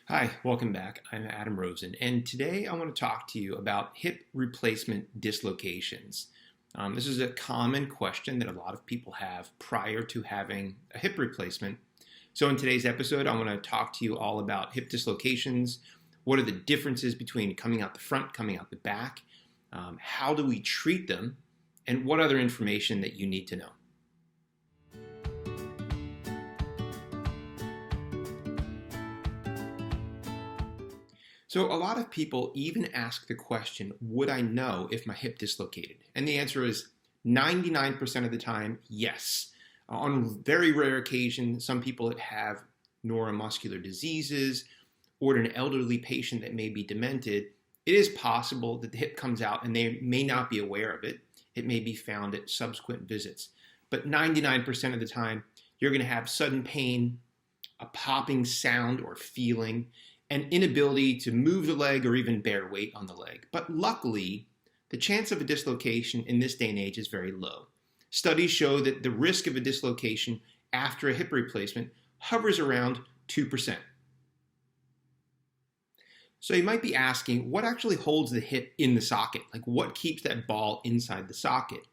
Hi, welcome back. I'm Adam Rosen, and today I want to talk to you about hip replacement dislocations. This is a common question that a lot of people have prior to having a hip replacement. So in today's episode, I want to talk to you all about hip dislocations. What are the differences between coming out the front, coming out the back? How do we treat them? And what other information that you need to know? So a lot of people even ask the question, would I know if my hip dislocated? And the answer is 99% of the time, yes. On very rare occasion, some people that have neuromuscular diseases or an elderly patient that may be demented, it is possible that the hip comes out and they may not be aware of it. It may be found at subsequent visits. But 99% of the time, you're going to have sudden pain, a popping sound or feeling, an inability to move the leg or even bear weight on the leg. But luckily, the chance of a dislocation in this day and age is very low. Studies show that the risk of a dislocation after a hip replacement hovers around 2%. So you might be asking, what actually holds the hip in the socket? Like what keeps that ball inside the socket?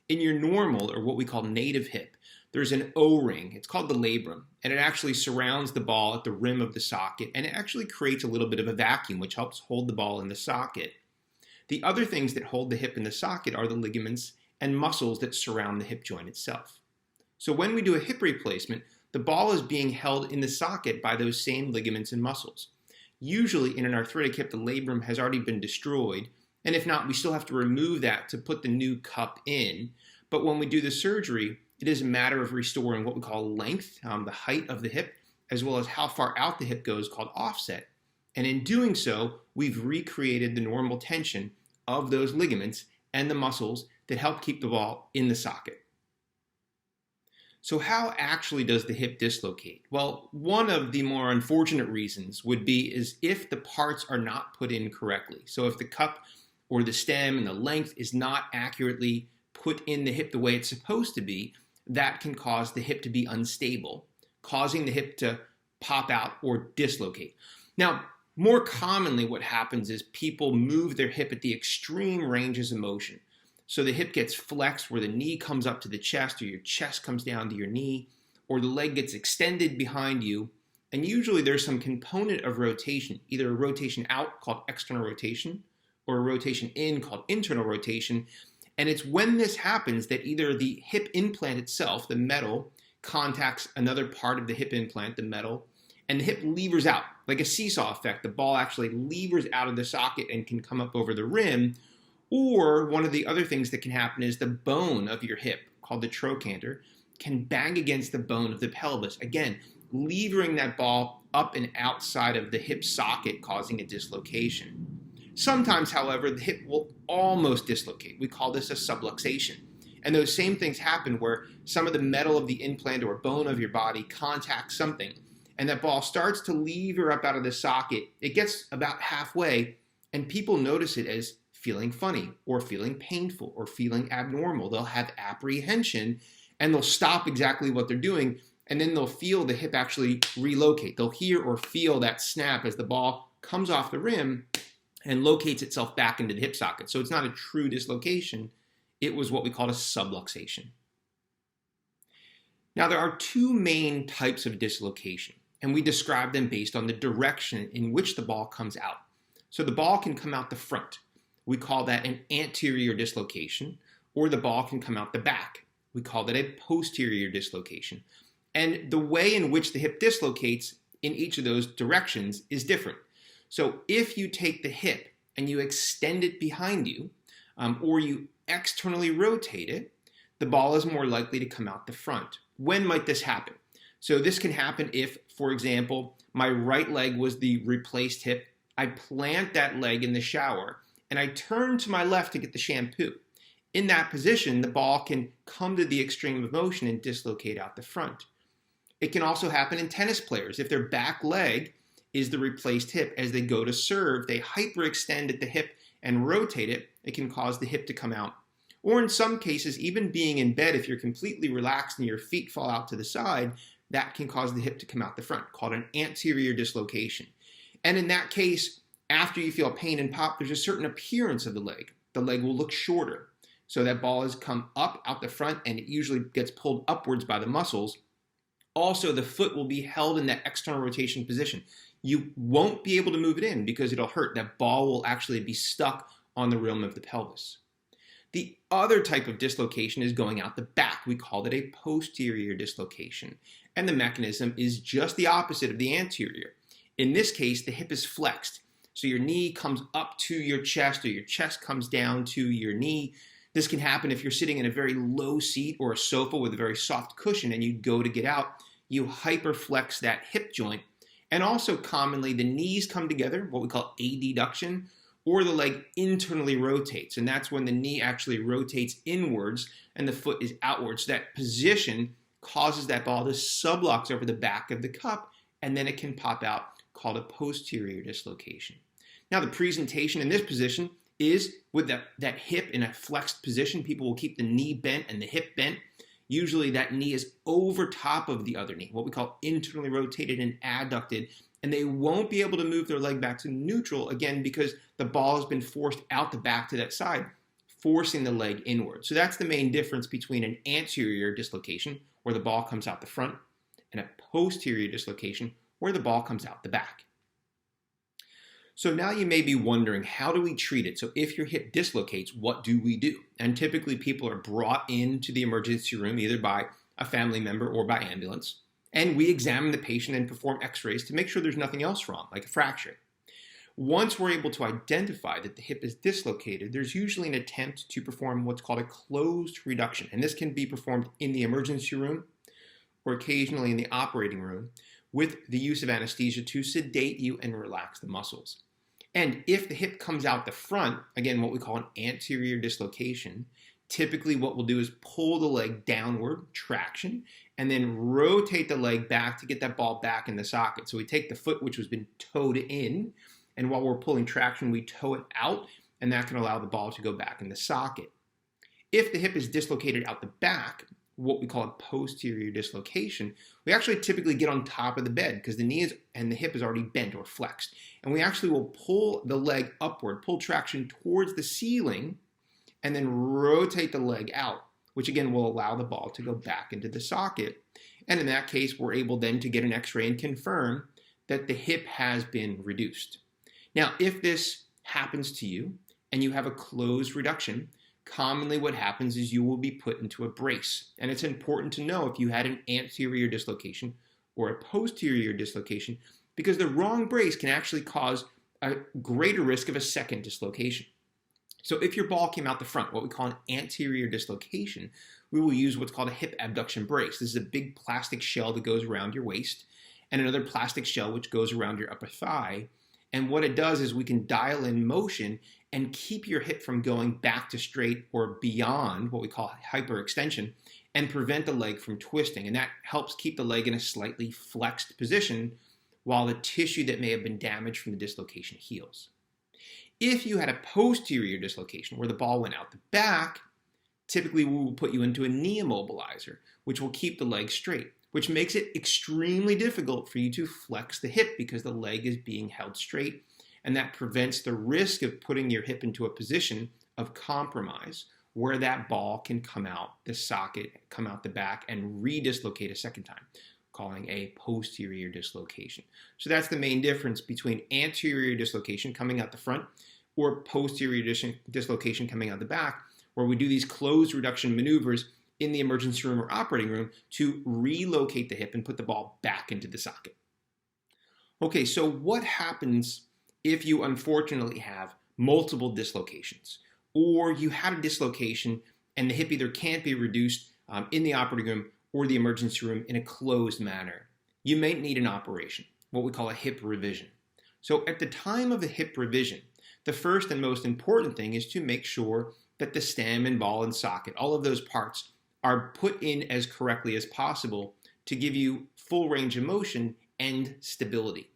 In your normal, or what we call native hip, there's an O-ring. It's called the labrum, and it actually surrounds the ball at the rim of the socket, and it actually creates a little bit of a vacuum, which helps hold the ball in the socket. The other things that hold the hip in the socket are the ligaments and muscles that surround the hip joint itself. So when we do a hip replacement, the ball is being held in the socket by those same ligaments and muscles. Usually in an arthritic hip, the labrum has already been destroyed, and if not, we still have to remove that to put the new cup in. But when we do the surgery, it is a matter of restoring what we call length, the height of the hip, as well as how far out the hip goes, called offset. And in doing so, we've recreated the normal tension of those ligaments and the muscles that help keep the ball in the socket. So how actually does the hip dislocate? Well, one of the more unfortunate reasons would be is if the parts are not put in correctly. So if the cup or the stem and the length is not accurately put in the hip the way it's supposed to be, that can cause the hip to be unstable, causing the hip to pop out or dislocate. Now, more commonly what happens is people move their hip at the extreme ranges of motion. So the hip gets flexed where the knee comes up to the chest, or your chest comes down to your knee, or the leg gets extended behind you. And usually there's some component of rotation, either a rotation out called external rotation, or a rotation in called internal rotation. And it's when this happens that either the hip implant itself, the metal, contacts another part of the hip implant, the metal, and the hip levers out, like a seesaw effect. The ball actually levers out of the socket and can come up over the rim. Or one of the other things that can happen is the bone of your hip, called the trochanter, can bang against the bone of the pelvis, again, levering that ball up and outside of the hip socket, causing a dislocation. Sometimes, however, the hip will almost dislocate. We call this a subluxation. And those same things happen where some of the metal of the implant or bone of your body contacts something, and that ball starts to lever up out of the socket. It gets about halfway, and people notice it as feeling funny or feeling painful or feeling abnormal. They'll have apprehension, and they'll stop exactly what they're doing, and then they'll feel the hip actually relocate. They'll hear or feel that snap as the ball comes off the rim and locates itself back into the hip socket. So it's not a true dislocation. It was what we call a subluxation. Now, there are two main types of dislocation, and we describe them based on the direction in which the ball comes out. So the ball can come out the front. We call that an anterior dislocation, or the ball can come out the back. We call that a posterior dislocation. And the way in which the hip dislocates in each of those directions is different. So if you take the hip and you extend it behind you, or you externally rotate it, the ball is more likely to come out the front. When might this happen? So this can happen if, for example, my right leg was the replaced hip. I plant that leg in the shower, and I turn to my left to get the shampoo. In that position, the ball can come to the extreme of motion and dislocate out the front. It can also happen in tennis players. If their back leg is the replaced hip, as they go to serve, they hyperextend at the hip and rotate it. It can cause the hip to come out. Or in some cases, even being in bed, if you're completely relaxed and your feet fall out to the side, that can cause the hip to come out the front, called an anterior dislocation. And in that case, after you feel pain and pop, there's a certain appearance of the leg. The leg will look shorter. So that ball has come up out the front and it usually gets pulled upwards by the muscles. Also, the foot will be held in that external rotation position. You won't be able to move it in because it'll hurt. That ball will actually be stuck on the rim of the pelvis. The other type of dislocation is going out the back. We call it a posterior dislocation. And the mechanism is just the opposite of the anterior. In this case, the hip is flexed. So your knee comes up to your chest or your chest comes down to your knee. This can happen if you're sitting in a very low seat or a sofa with a very soft cushion and you go to get out, you hyperflex that hip joint. And also commonly the knees come together, what we call adduction, or the leg internally rotates. And that's when the knee actually rotates inwards and the foot is outwards. So that position causes that ball to sublux over the back of the cup and then it can pop out, called a posterior dislocation. Now the presentation in this position is with that hip in a flexed position. People will keep the knee bent and the hip bent. Usually that knee is over top of the other knee, what we call internally rotated and adducted, and they won't be able to move their leg back to neutral, again, because the ball has been forced out the back to that side, forcing the leg inward. So that's the main difference between an anterior dislocation, where the ball comes out the front, and a posterior dislocation, where the ball comes out the back. So now you may be wondering, how do we treat it? So if your hip dislocates, what do we do? And typically people are brought into the emergency room either by a family member or by ambulance. And we examine the patient and perform x-rays to make sure there's nothing else wrong, like a fracture. Once we're able to identify that the hip is dislocated, there's usually an attempt to perform what's called a closed reduction. And this can be performed in the emergency room or occasionally in the operating room, with the use of anesthesia to sedate you and relax the muscles. And if the hip comes out the front, again, what we call an anterior dislocation, typically what we'll do is pull the leg downward, traction, and then rotate the leg back to get that ball back in the socket. So we take the foot, which has been towed in, and while we're pulling traction, we toe it out, and that can allow the ball to go back in the socket. If the hip is dislocated out the back, what we call a posterior dislocation, we actually typically get on top of the bed because the knee and the hip is already bent or flexed. And we actually will pull the leg upward, pull traction towards the ceiling, and then rotate the leg out, which again will allow the ball to go back into the socket. And in that case, we're able then to get an x-ray and confirm that the hip has been reduced. Now, if this happens to you and you have a closed reduction, commonly what happens is you will be put into a brace. And it's important to know if you had an anterior dislocation or a posterior dislocation, because the wrong brace can actually cause a greater risk of a second dislocation. So if your ball came out the front, what we call an anterior dislocation, we will use what's called a hip abduction brace. This is a big plastic shell that goes around your waist and another plastic shell which goes around your upper thigh. And what it does is we can dial in motion and keep your hip from going back to straight or beyond, what we call hyperextension, and prevent the leg from twisting. And that helps keep the leg in a slightly flexed position while the tissue that may have been damaged from the dislocation heals. If you had a posterior dislocation where the ball went out the back, typically we will put you into a knee immobilizer, which will keep the leg straight, which makes it extremely difficult for you to flex the hip because the leg is being held straight, and that prevents the risk of putting your hip into a position of compromise where that ball can come out the socket, come out the back, and redislocate a second time, calling a posterior dislocation. So that's the main difference between anterior dislocation coming out the front or posterior dislocation coming out the back, where we do these closed reduction maneuvers in the emergency room or operating room to relocate the hip and put the ball back into the socket. Okay, so what happens if you unfortunately have multiple dislocations, or you had a dislocation and the hip either can't be reduced in the operating room or the emergency room in a closed manner? You may need an operation, what we call a hip revision. So at the time of the hip revision, the first and most important thing is to make sure that the stem and ball and socket, all of those parts, are put in as correctly as possible to give you full range of motion and stability.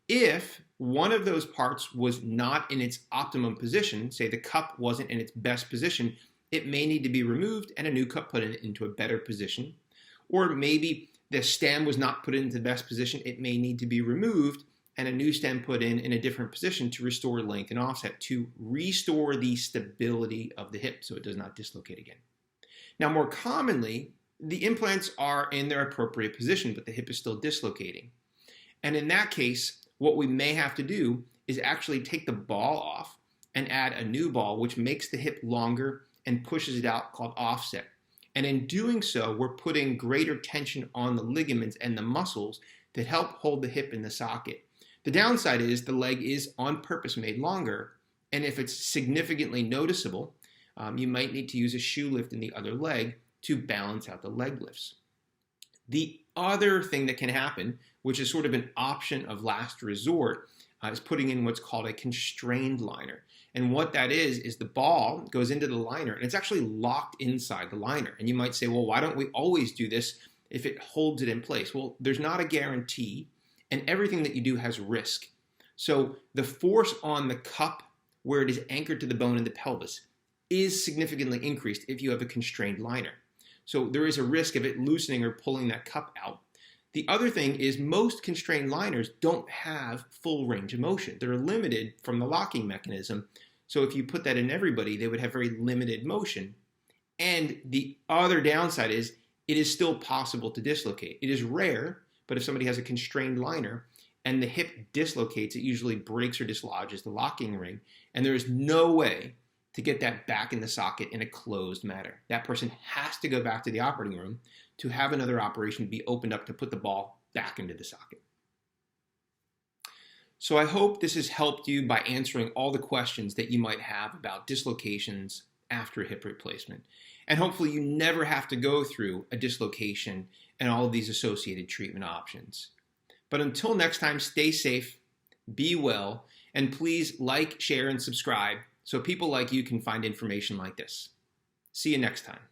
If one of those parts was not in its optimum position, say the cup wasn't in its best position, it may need to be removed and a new cup put into a better position. Or maybe the stem was not put into the best position, it may need to be removed and a new stem put in a different position to restore length and offset, to restore the stability of the hip so it does not dislocate again. Now, more commonly, the implants are in their appropriate position, but the hip is still dislocating. And in that case, what we may have to do is actually take the ball off and add a new ball, which makes the hip longer and pushes it out, called offset. And in doing so, we're putting greater tension on the ligaments and the muscles that help hold the hip in the socket. The downside is the leg is on purpose made longer, and if it's significantly noticeable, you might need to use a shoe lift in the other leg to balance out the leg lifts. The other thing that can happen, which is sort of an option of last resort, is putting in what's called a constrained liner. And what that is the ball goes into the liner and it's actually locked inside the liner. And you might say, well, why don't we always do this if it holds it in place? Well, there's not a guarantee, and everything that you do has risk. So the force on the cup where it is anchored to the bone in the pelvis is significantly increased if you have a constrained liner. So there is a risk of it loosening or pulling that cup out. The other thing is most constrained liners don't have full range of motion. They're limited from the locking mechanism. So if you put that in everybody, they would have very limited motion. And the other downside is it is still possible to dislocate. It is rare, but if somebody has a constrained liner and the hip dislocates, it usually breaks or dislodges the locking ring. And there is no way to get that back in the socket in a closed manner. That person has to go back to the operating room to have another operation be opened up to put the ball back into the socket. So I hope this has helped you by answering all the questions that you might have about dislocations after a hip replacement. And hopefully you never have to go through a dislocation and all of these associated treatment options. But until next time, stay safe, be well, and please like, share, and subscribe so people like you can find information like this. See you next time.